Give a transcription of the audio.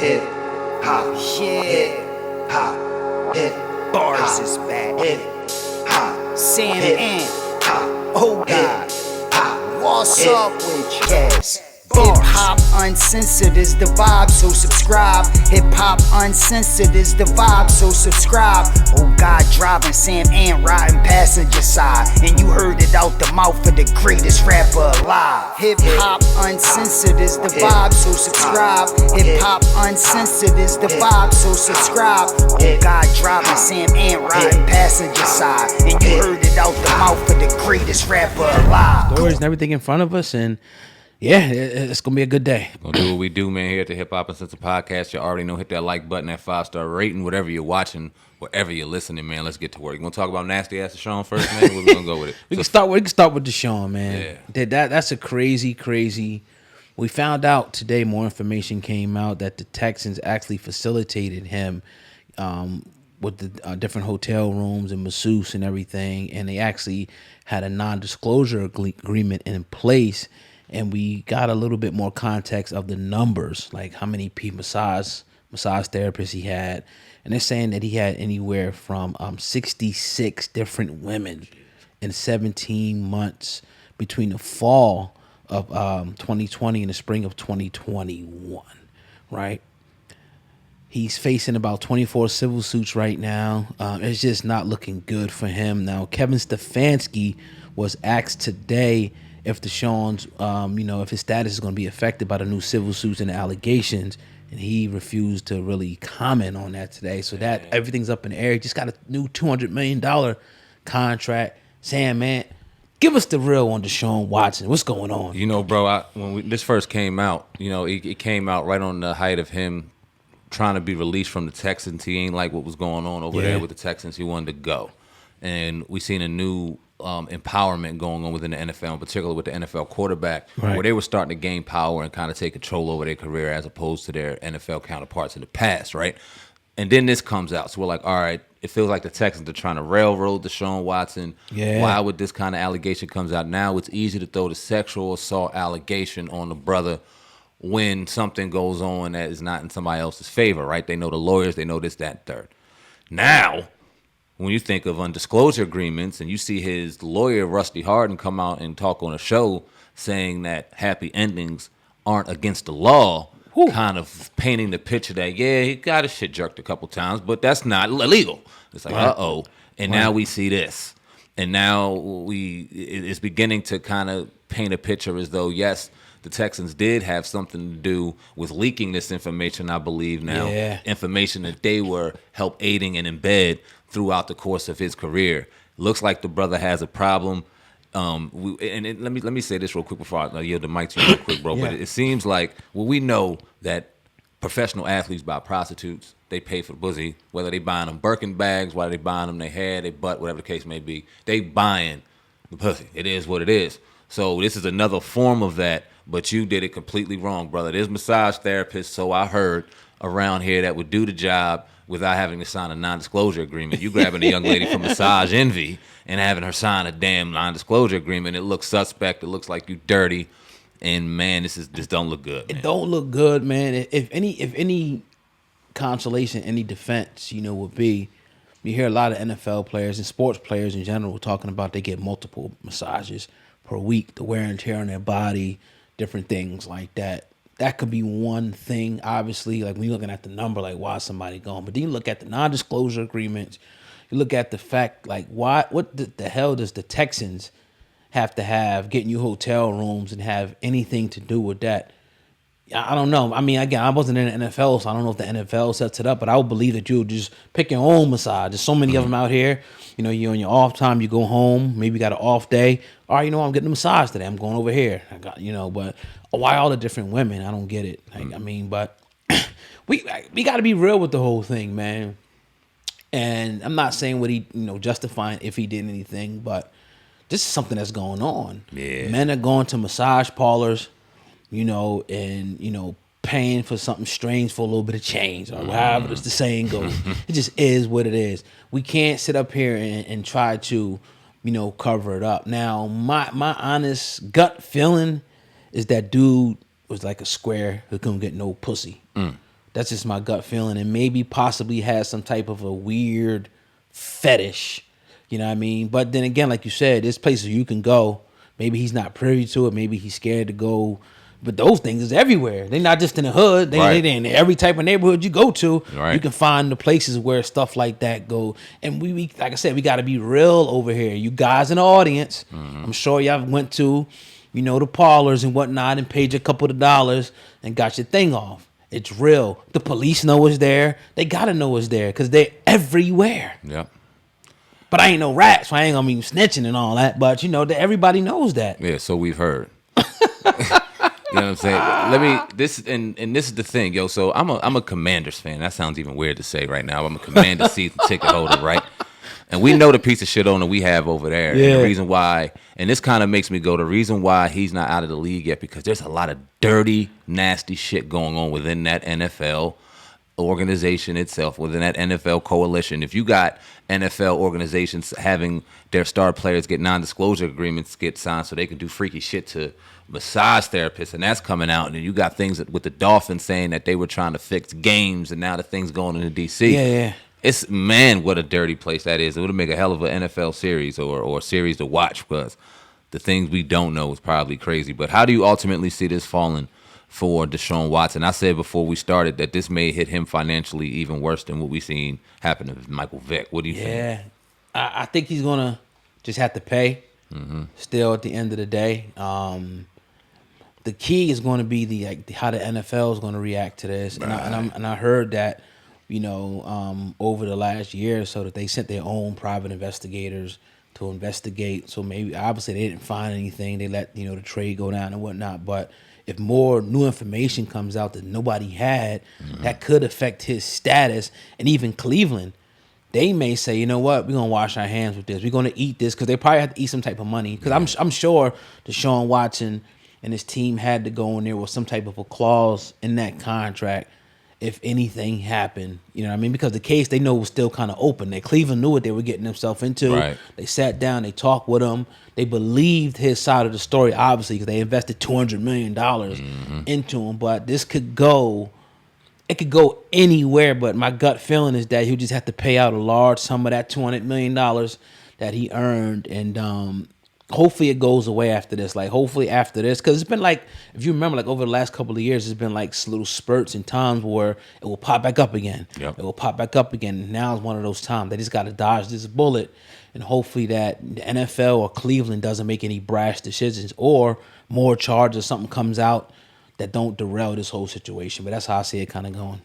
hip hop, Yeah. hip hop, hip Bars hop, is back. hip hop, Sam hip and hop, oh God, hop. what's Hip up with you? Yes. Hip hop uncensored is the vibe, so subscribe. Hip hop uncensored is the vibe, so subscribe. Oh God, driving Sam and riding passenger side, and you heard it out the mouth of the greatest rapper alive. Hip hop uncensored is the vibe, so subscribe. Hip hop uncensored is the vibe, so subscribe. Oh God, driving Sam and riding passenger side, and you heard it out the mouth of the greatest rapper alive. Stories and everything in front of us, and yeah, it's gonna be a good day. Gonna do what we do, man, here at the Hip Hop Uncensored Podcast. You already know, hit that like button, that 5-star rating, whatever you're watching, wherever you're listening, man. Let's get to work. You wanna talk about nasty ass Deshaun first, man? Where we gonna go with it? We can start with Deshaun, man. Yeah. That's a crazy. We found out today, more information came out that the Texans actually facilitated him with the different hotel rooms and masseuse and everything, and they actually had a non-disclosure agreement in place. And we got a little bit more context of the numbers, like how many massage therapists he had. And they're saying that he had anywhere from 66 different women in 17 months between the fall of 2020 and the spring of 2021, right? He's facing about 24 civil suits right now. It's just not looking good for him. Now, Kevin Stefanski was asked today if Deshaun's, if his status is going to be affected by the new civil suits and the allegations, and he refused to really comment on that today. So that everything's up in the air. He just got a new $200 million contract. Sam, man, give us the real on Deshaun Watson. What's going on? You know, bro, when this first came out, it came out right on the height of him trying to be released from the Texans. He ain't like what was going on over there with the Texans. He wanted to go. And we seen a new empowerment going on within the NFL, in particular with the NFL quarterback, where they were starting to gain power and kind of take control over their career as opposed to their NFL counterparts in the past, right? And then this comes out. So we're like, all right, it feels like the Texans are trying to railroad Deshaun Watson. Yeah. Why would this kind of allegation comes out now? It's easy to throw the sexual assault allegation on the brother when something goes on that is not in somebody else's favor, right? They know the lawyers, they know this, that, and third. Now, when you think of undisclosure agreements and you see his lawyer, Rusty Hardin, come out and talk on a show saying that happy endings aren't against the law, kind of painting the picture that, yeah, he got his shit jerked a couple times, but that's not illegal. It's like, uh-oh. And now we see this. And now it's beginning to kind of paint a picture as though, yes, the Texans did have something to do with leaking this information, I believe now. Yeah. Information that they were help aiding and embed throughout the course of his career. Looks like the brother has a problem. Let me say this real quick before I yield the mic to you real quick, bro. But it seems like, we know that professional athletes buy prostitutes. They pay for the pussy, whether they buying them Birkin bags, whether they buying them their hair, their butt, whatever the case may be. They buying the pussy. It is what it is. So this is another form of that, but you did it completely wrong, brother. There's massage therapists, so I heard, around here that would do the job without having to sign a non-disclosure agreement. You grabbing a young lady from Massage Envy and having her sign a damn non-disclosure agreement. It looks suspect. It looks like you dirty. And man, this don't look good, man. It don't look good, man. If any consolation, any defense, would be, you hear a lot of NFL players and sports players in general talking about they get multiple massages per week, the wear and tear on their body, different things like that. That could be one thing, obviously, like when you're looking at the number, like why is somebody going? But then you look at the non-disclosure agreements, you look at the fact, like what the hell does the Texans have to have getting you hotel rooms and have anything to do with that? I don't know. I mean, again, I wasn't in the NFL, so I don't know if the NFL sets it up, but I would believe that you would just pick your own massage. There's so many of them out here. You on your off time, you go home, maybe you got an off day. All right, I'm getting a massage today. I'm going over here. I got, but why all the different women? I don't get it. I mean, but we got to be real with the whole thing, man. And I'm not saying what he, justifying if he did anything, but this is something that's going on. Yeah. Men are going to massage parlors, and paying for something strange for a little bit of change, or however the saying goes. It just is what it is. We can't sit up here and try to, cover it up. Now, my honest gut feeling is that dude was like a square who couldn't get no pussy. That's just my gut feeling, and maybe possibly has some type of a weird fetish. You know what I mean? But then again, like you said, there's places you can go. Maybe he's not privy to it. Maybe he's scared to go. But those things is everywhere. They're not just in the hood. They in every type of neighborhood you go to. Right. You can find the places where stuff like that go. And we like I said, we got to be real over here. You guys in the audience, I'm sure y'all went to, the parlors and whatnot and paid you a couple of dollars and got your thing off. It's real. The police know it's there. They got to know it's there because they're everywhere. Yep. But I ain't no rat, so I ain't gonna be snitching and all that. But that everybody knows that. Yeah, so we've heard. You know what I'm saying? This is the thing, yo. So I'm a Commanders fan. That sounds even weird to say right now. I'm a Commander season ticket holder, right? And we know the piece of shit owner we have over there. Yeah. And the reason why, and this kind of makes me go, the reason why he's not out of the league yet, because there's a lot of dirty, nasty shit going on within that NFL organization itself, within that NFL coalition. If you got NFL organizations having their star players get non-disclosure agreements get signed so they can do freaky shit to massage therapists, and that's coming out, and then you got things with the Dolphins saying that they were trying to fix games, and now the thing's going into DC. Yeah. It's, man, what a dirty place that is. It would make a hell of an NFL series or a series to watch, because the things we don't know is probably crazy. But how do you ultimately see this falling for Deshaun Watson? I said before we started that this may hit him financially even worse than what we've seen happen to Michael Vick. What do you think? Yeah, I think he's gonna just have to pay. Still, at the end of the day, the key is going to be how the NFL is going to react to this. Right. And I heard that over the last year or so that they sent their own private investigators to investigate. So maybe obviously they didn't find anything. They let the trade go down and whatnot, but if more new information comes out that nobody had, that could affect his status. And even Cleveland, they may say, you know what, we're going to wash our hands with this. We're going to eat this, because they probably have to eat some type of money. Because I'm sure Deshaun Watson and his team had to go in there with some type of a clause in that contract if anything happened. You know what I mean? Because the case they know was still kind of open. Cleveland knew what they were getting themselves into. Right. They sat down, they talked with him. They believed his side of the story, obviously, because they invested $200 million into him. But this could go anywhere. But my gut feeling is that he'll just have to pay out a large sum of that $200 million that he earned. And hopefully it goes away after this. Hopefully after this, because it's been if you remember, over the last couple of years, it's been little spurts and times where it will pop back up again. Yep. It will pop back up again. Now is one of those times. They just got to dodge this bullet, and hopefully that the NFL or Cleveland doesn't make any brash decisions or more charges. Something comes out that don't derail this whole situation. But that's how I see it kind of going.